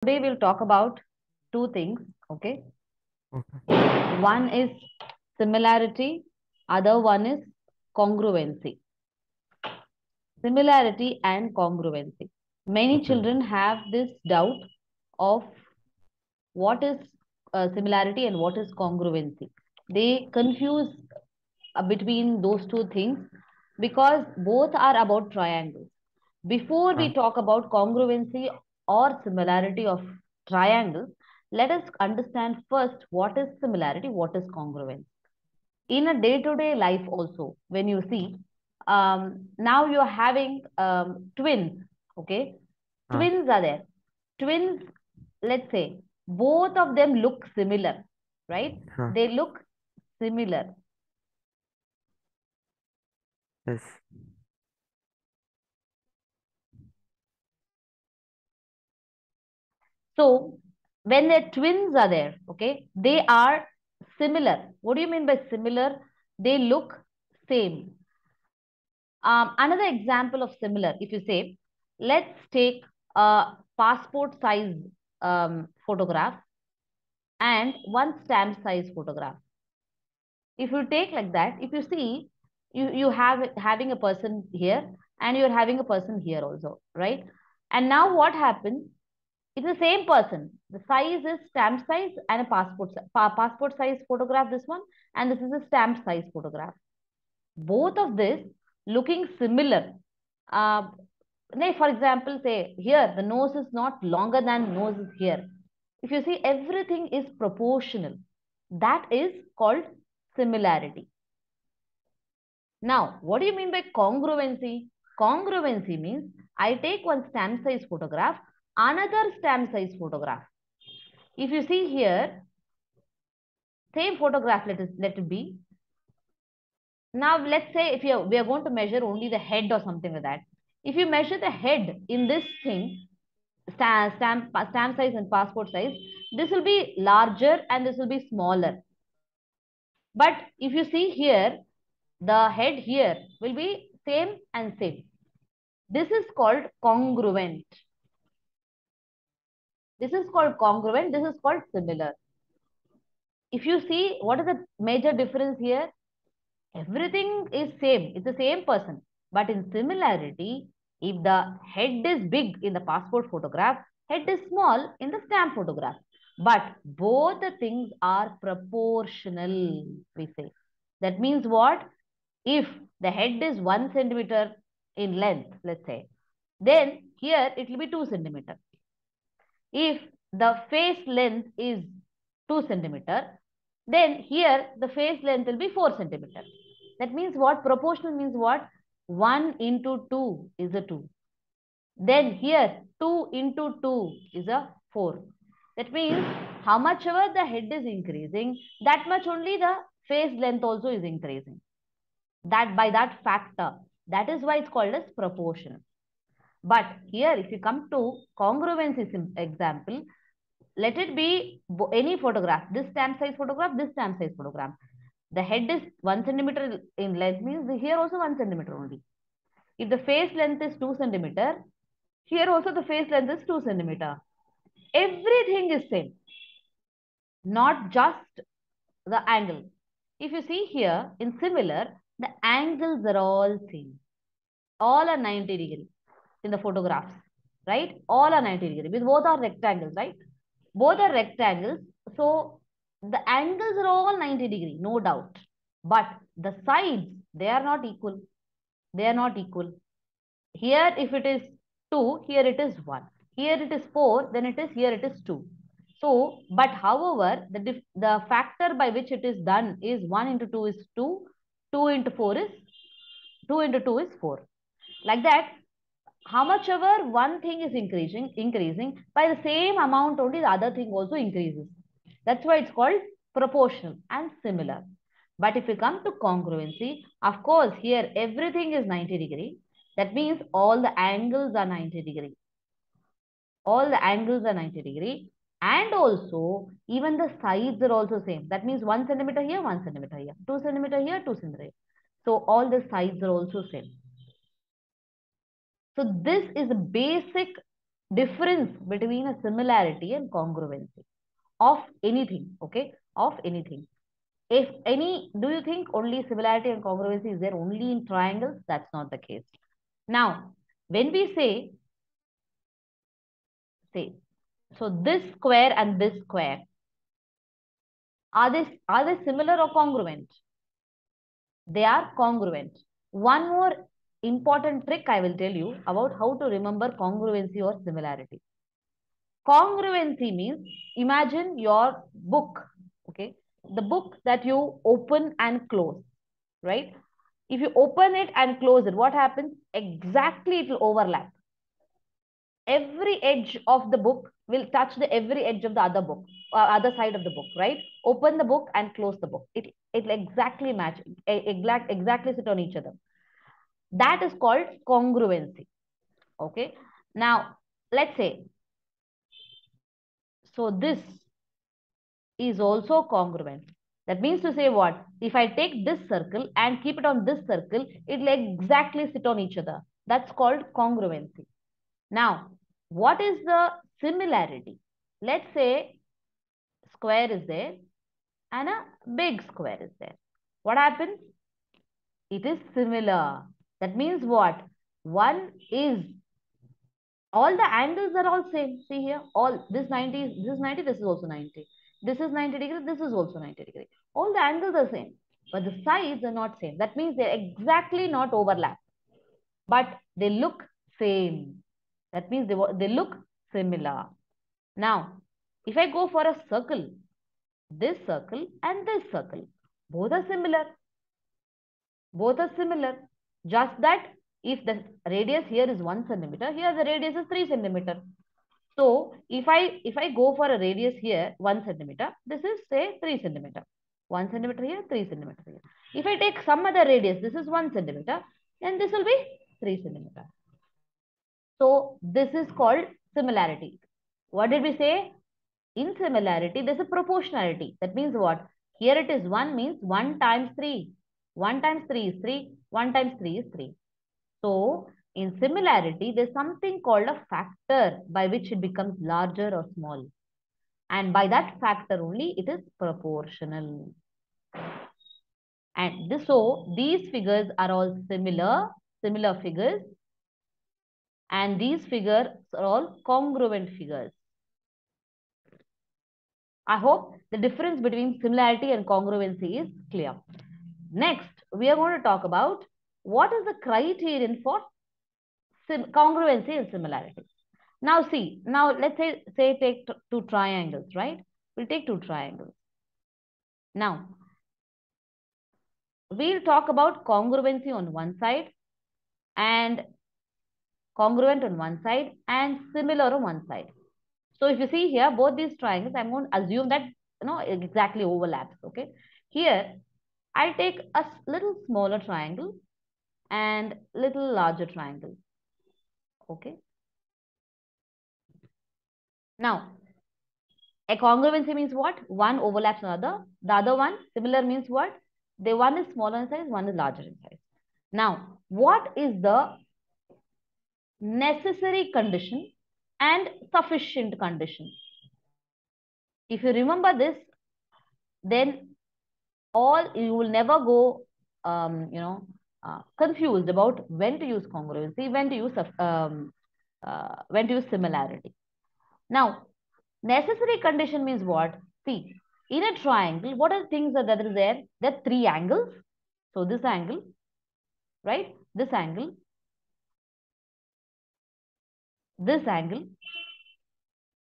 Today we'll talk about two things, okay? Okay. One is similarity, other one is congruency. Similarity and congruency. Many Okay. children have this doubt of what is similarity and what is congruency. They confuse between those two things because both are about triangles. Before Huh. we talk about congruency or similarity of triangles, let us understand first what is similarity, what is congruence. In a day-to-day life also, when you see, now you're having twins, okay? Huh. Twins are there. Twins, let's say, both of them look similar, right? Huh. They look similar. Yes. So when their twins are there, okay, they are similar. What do you mean by similar? They look same. Another example of similar, if you say, let's take a passport size photograph and one stamp size photograph. If you take like that, if you see, you have having a person here and you're having a person here also, right? And now what happens? It's the same person. The size is stamp size and a passport size photograph, this one, and this is a stamp size photograph. Both of this looking similar. Uh, for example, say here the nose is not longer than nose is here. If you see, everything is proportional. That is called similarity. Now, what do you mean by congruency? Congruency means I take one stamp size photograph, another stamp size photograph. If you see here, same photograph, let it be. Now, let's say if we are going to measure only the head or something like that. If you measure the head in this thing, stamp size and passport size, this will be larger and this will be smaller. But if you see here, the head here will be same and same. This is called congruent. This is called congruent. This is called similar. If you see, what is the major difference here? Everything is same. It's the same person. But in similarity, if the head is big in the passport photograph, head is small in the stamp photograph. But both the things are proportional, we say. That means what? If the head is 1 centimeter in length, let's say, then here it will be 2 centimeter. If the face length is 2 centimeter, then here the face length will be 4 centimeter. That means what? Proportional means what? 1 into 2 is a 2. Then here 2 into 2 is a 4. That means how much ever the head is increasing, that much only the face length also is increasing. That by that factor. That is why it's called as proportional. But here, if you come to congruency example, let it be any photograph, this stamp size photograph, this stamp size photograph. The head is 1 centimeter in length, means here also 1 centimeter only. If the face length is 2 centimeter, here also the face length is 2 centimeter. Everything is same, not just the angle. If you see here in similar, the angles are all same. All are 90 degree in the photographs, right? All are 90 degree. With both are rectangles, right? Both are rectangles. So the angles are all 90 degree, no doubt. But the sides, they are not equal. They are not equal. Here, if it is 2, here it is 1. Here it is 4, then it is here it is 2. So, but however, the factor by which it is done is 1 into 2 is 2, 2 into 4 is 2 into 2 is 4. Like that, how much ever one thing is increasing, by the same amount only the other thing also increases. That's why it's called proportional and similar. But if you come to congruency, of course, here everything is 90 degree. That means all the angles are 90 degree. All the angles are 90 degree. And also, even the sides are also same. That means 1 centimeter here, 1 centimeter here, 2 centimeter here, 2 centimeter here. So all the sides are also same. So this is a basic difference between a similarity and congruency of anything, okay? Of anything. If any, do you think only similarity and congruency is there only in triangles? That's not the case. Now, when we say, so this square and this square, are they similar or congruent? They are congruent. One more important trick I will tell you about how to remember congruency or similarity. Congruency means, imagine your book, okay? The book that you open and close, right? If you open it and close it, what happens? Exactly, it will overlap. Every edge of the book will touch the every edge of the other book, other side of the book, right? Open the book and close the book. It will exactly match, exactly sit on each other. That is called congruency. Okay. Now, let's say, so this is also congruent. That means to say what? If I take this circle and keep it on this circle, it will exactly sit on each other. That's called congruency. Now, what is the similarity? Let's say square is there and a big square is there. What happens? It is similar. That means what? One is, all the angles are all same. See here, all this 90, this is 90, this is also 90. This is 90 degree, this is also 90 degree. All the angles are same, but the sides are not same. That means they're exactly not overlap, but they look same. That means they look similar. Now, if I go for a circle, this circle and this circle, both are similar. Both are similar. Just that if the radius here is 1 centimeter, here the radius is 3 centimeter. So if I go for a radius here 1 centimeter, this is say 3 centimeter. 1 centimeter here, 3 centimeter here. If I take some other radius, this is 1 centimeter, then this will be 3 centimeter. So this is called similarity. What did we say? In similarity, there's a proportionality. That means what? Here it is 1 means 1 times 3. 1 times 3 is 3. 1 times 3 is 3. So in similarity, there's something called a factor by which it becomes larger or small. And by that factor only, it is proportional. And this, so these figures are all similar figures. And these figures are all congruent figures. I hope the difference between similarity and congruency is clear. Next, we are going to talk about what is the criterion for congruency and similarity. Now see, now let's say take two triangles, right? We'll take two triangles. Now, we'll talk about congruency on one side and congruent on one side and similar on one side. So if you see here, both these triangles, I'm going to assume that it exactly overlaps. Okay. Here, I take a little smaller triangle and little larger triangle. Okay. Now, a congruency means what? One overlaps another. The other one, similar means what? The one is smaller in size, one is larger in size. Now, what is the necessary condition and sufficient condition? If you remember this, then you will never go, confused about when to use congruency, when to use similarity. Now, necessary condition means what? See, in a triangle, what are the things that are there? There are three angles. So this angle, right? This angle,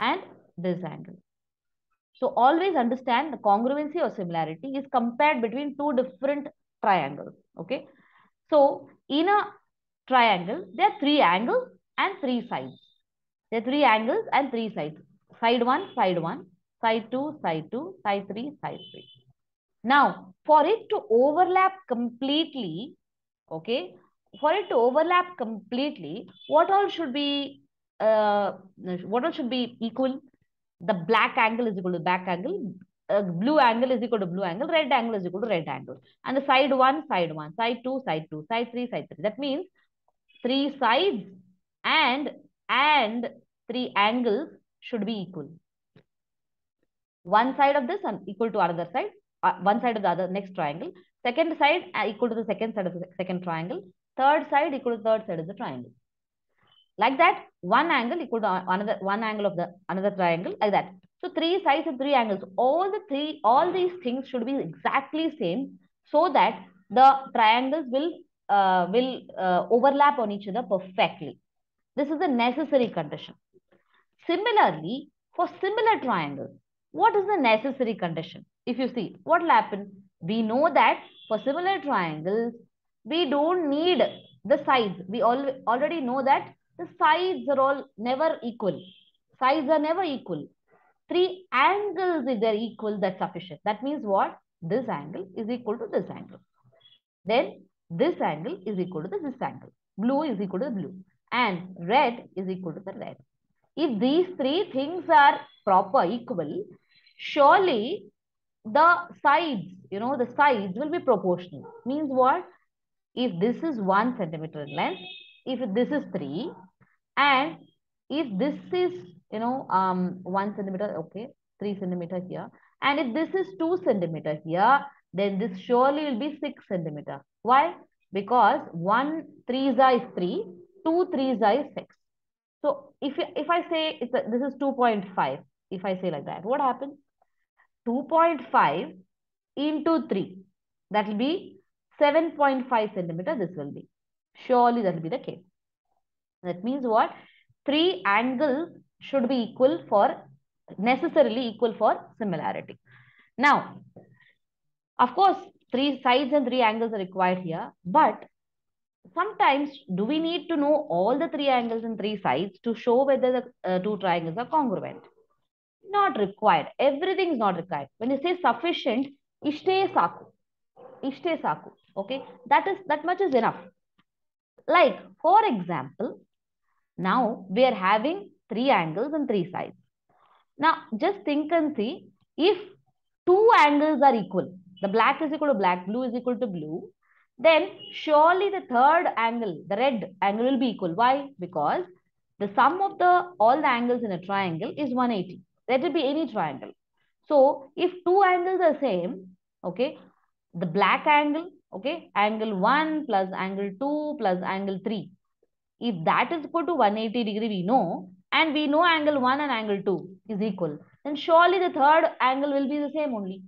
and this angle. So always understand the congruency or similarity is compared between two different triangles. Okay. So in a triangle, there are three angles and three sides. There are three angles and three sides. Side 1, side 1, side 2, side 2, side 3, side 3. Now, for it to overlap completely, okay, for it to overlap completely, what all should be equal? The black angle is equal to black angle, blue angle is equal to blue angle, red angle is equal to red angle. And the side 1, side 1, side 2, side 2, side 3, side 3. That means three sides and three angles should be equal. One side of this and equal to another side, one side of the other next triangle, second side equal to the second side of the second triangle, third side equal to the third side of the triangle. Like that, one angle equal to another one angle of the another triangle, like that. So three sides and three angles, all these things should be exactly same, so that the triangles will overlap on each other perfectly. This is the necessary condition. Similarly, for similar triangles, what is the necessary condition? If you see, what will happen? We know that for similar triangles, we don't need the sides. We already know that the sides are all never equal. Sides are never equal. Three angles, if they're equal, that's sufficient. That means what? This angle is equal to this angle. Then this angle is equal to this angle. Blue is equal to the blue. And red is equal to the red. If these three things are proper, equal, surely the sides, the sides will be proportional. Means what? If this is 1 centimeter in length, if this is 3, and if this is, 1 centimeter, okay, 3 centimeter here, and if this is 2 centimeter here, then this surely will be 6 centimeter. Why? Because 1 3 is 3, 2 3 is 6. So if I say this is 2.5, if I say like that, what happens? 2.5 into 3, that will be 7.5 centimeter. This will be. Surely that will be the case. That means what? Three angles should be equal for, necessarily equal for similarity. Now, of course, three sides and three angles are required here, but sometimes do we need to know all the three angles and three sides to show whether the two triangles are congruent? Not required. Everything is not required. When you say sufficient, ishte saku. Ishte saku. Okay, that much is enough. Like, for example, now we are having three angles and three sides. Now, just think and see, if two angles are equal, the black is equal to black, blue is equal to blue, then surely the third angle, the red angle, will be equal. Why? Because the sum of all the angles in a triangle is 180. Let it be any triangle. So if two angles are same, okay, the black angle, okay, angle 1 plus angle 2 plus angle 3, if that is equal to 180 degree, we know, and we know angle 1 and angle 2 is equal, then surely the third angle will be the same only.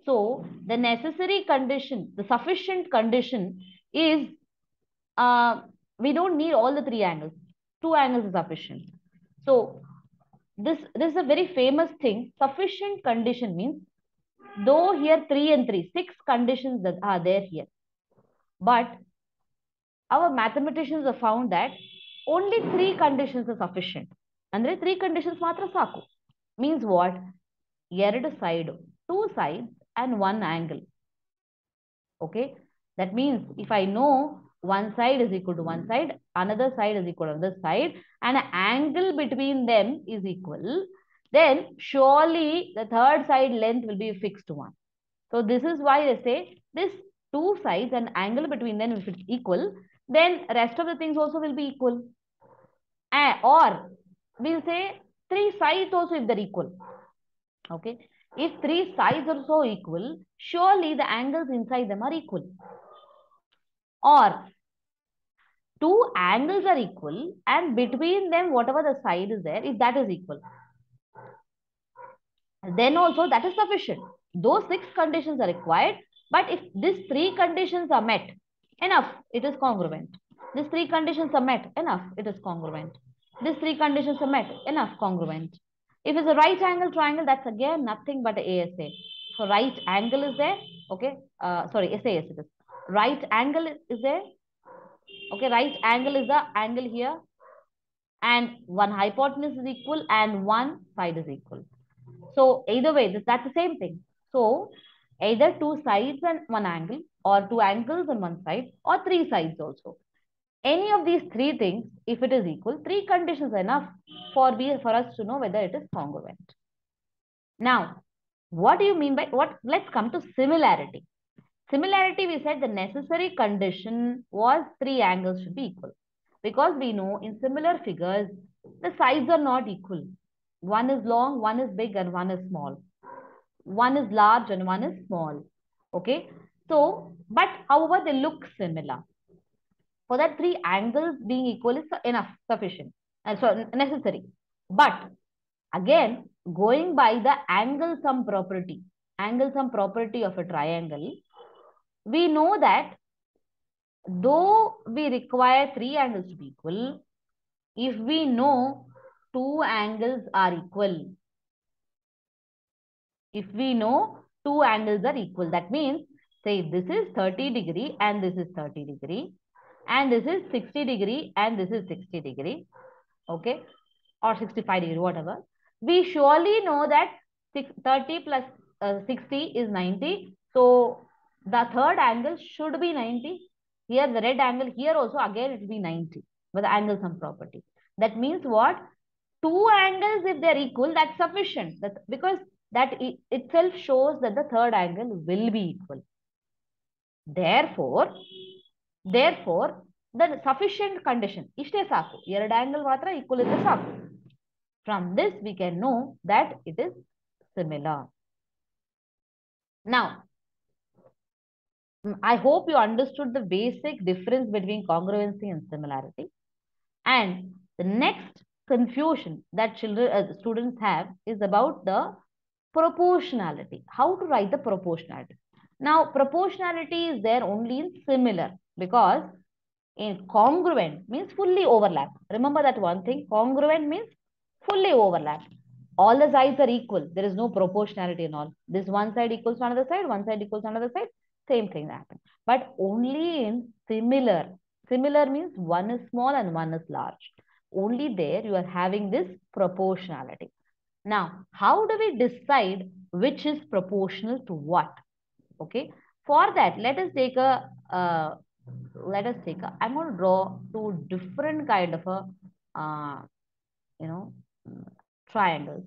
So the necessary condition, the sufficient condition is, we don't need all the three angles. Two angles is sufficient. So this is a very famous thing. Sufficient condition means, though here 3 and 3, 6 conditions that are there here, but our mathematicians have found that only 3 conditions are sufficient. Andre 3 conditions matra saku. Means what? ಎರಡು side, 2 sides and 1 angle. Okay, that means if I know one side is equal to one side, another side is equal to another side, and an angle between them is equal, then surely the third side length will be a fixed one. So this is why they say this two sides and angle between them, if it's equal, then rest of the things also will be equal. Or we'll say three sides also if they're equal. Okay, if three sides are so equal, surely the angles inside them are equal. Or two angles are equal, and between them whatever the side is there, if that is equal, then also that is sufficient. Those 6 conditions are required, but if these 3 conditions are met, enough, it is congruent. These 3 conditions are met, enough, it is congruent. These 3 conditions are met, enough, congruent. If it's a right angle triangle, that's again nothing but ASA. So right angle is there, okay, sorry, SAS it is. Right angle is there, okay, right angle is the angle here, and one hypotenuse is equal and one side is equal. So either way, that's the same thing. So either two sides and one angle, or two angles on one side, or three sides also. Any of these three things, if it is equal, 3 conditions are enough for us to know whether it is congruent. Now, what do you mean by what? Let's come to similarity. Similarity, we said the necessary condition was 3 angles should be equal. Because we know in similar figures, The sides are not equal. One is long, one is big, and one is small. One is large and one is small. Okay. So, but however, they look similar. For that, three angles being equal is enough, sufficient, and so necessary. But again, going by the angle sum property of a triangle, we know that though we require three angles to be equal, if we know two angles are equal, if we know two angles are equal, that means, say this is 30 degree and this is 30 degree, and this is 60 degree and this is 60 degree, okay, or 65 degree, whatever. We surely know that 30 plus 60 is 90. So the third angle should be 90. Here the red angle, here also again it will be 90 with the angle sum property. That means what? Two angles, if they're equal, that's sufficient. That's because that itself shows that the third angle will be equal. Therefore, the sufficient condition, ishte saaku, ಎರಡು angle ಮಾತ್ರ equal ಇದ್ರೆ ಸಾಕು. From this, we can know that it is similar. Now, I hope you understood the basic difference between congruency and similarity. And the next confusion that students have is about the proportionality. How to write the proportionality? Now, proportionality is there only in similar, because in congruent means fully overlap. Remember that one thing, congruent means fully overlap. All the sides are equal. There is no proportionality in all. This one side equals to another side, one side equals to another side, same thing happens. But only in similar. Similar means one is small and one is large. Only there you are having this proportionality. Now, how do we decide which is proportional to what? Okay, for that, I'm going to draw two different kind of a uh, you know triangles,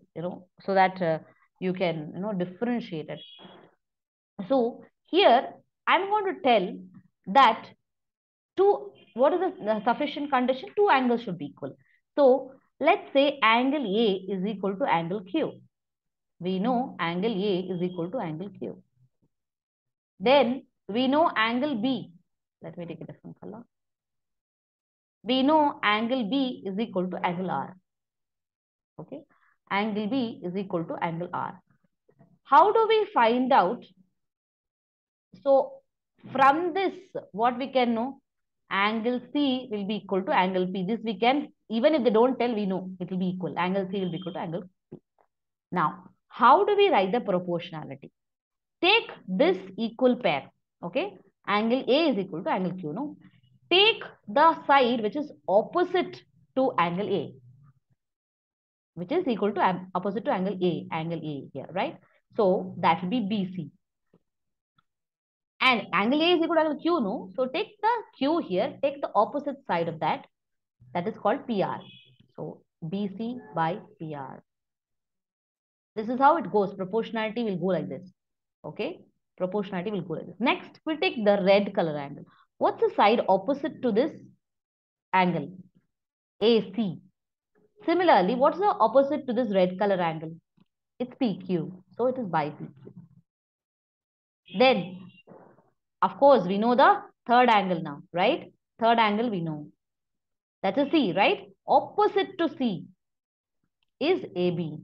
so that you can differentiate it. So here I'm going to tell that two, what is the sufficient condition? Two angles should be equal. So let's say angle A is equal to angle Q. We know angle A is equal to angle Q. Then we know angle B. Let me take a different color. We know angle B is equal to angle R. Okay, angle B is equal to angle R. How do we find out? So from this, what we can know, angle C will be equal to angle P. This we can, even if they don't tell, we know it will be equal. Angle C will be equal to angle P. Now, how do we write the proportionality? Take this equal pair. Okay, angle A is equal to angle Q. No, take the side which is opposite to angle A, which is equal to opposite to angle A here, right? So that will be BC. And angle A is equal to angle Q, no? So take the Q here, take the opposite side of that. That is called PR. So BC by PR. This is how it goes. Proportionality will go like this. Okay? Proportionality will go like this. Next, we'll take the red color angle. What's the side opposite to this angle? AC. Similarly, what's the opposite to this red color angle? It's PQ. So it is by PQ. Then, of course, we know the third angle now, right? Third angle we know. That's a C, right? Opposite to C is AB.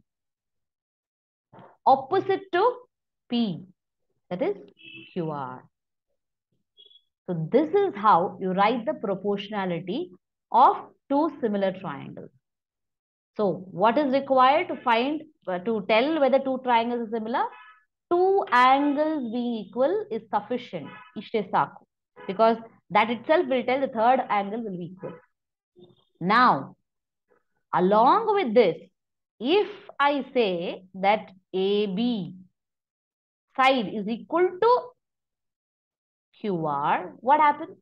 Opposite to P, that is QR. So this is how you write the proportionality of two similar triangles. So what is required to find, to tell whether two triangles are similar? Two angles being equal is sufficient. Ishte saku. Because that itself will tell the third angle will be equal. Now, along with this, if I say that AB side is equal to QR, what happens?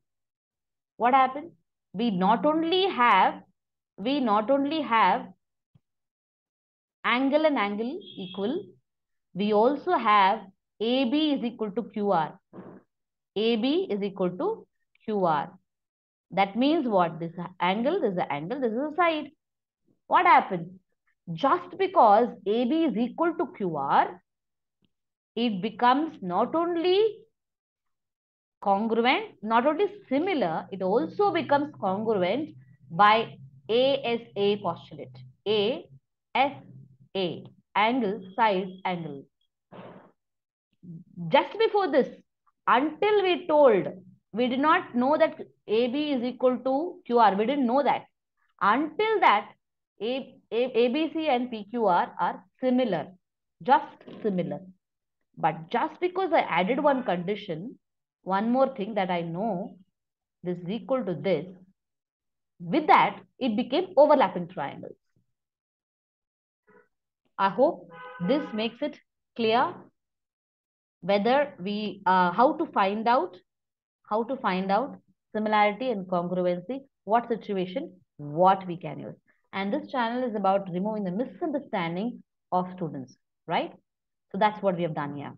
What happens? We not only have angle and angle equal, we also have AB is equal to QR. AB is equal to QR. That means what? This angle, this is the angle, this is the side. What happens? Just because AB is equal to QR, it becomes not only congruent, not only similar, it also becomes congruent by ASA postulate. ASA, angle, side, angle. Just before this, until we told, we did not know that AB is equal to QR. We didn't know that. Until that, ABC and PQR are similar, just similar. But just because I added one condition, one more thing that I know, this is equal to this, with that, it became overlapping triangles. I hope this makes it clear whether we, how to find out similarity and congruency, what situation, what we can use. And this channel is about removing the misunderstanding of students, right? So that's what we have done here.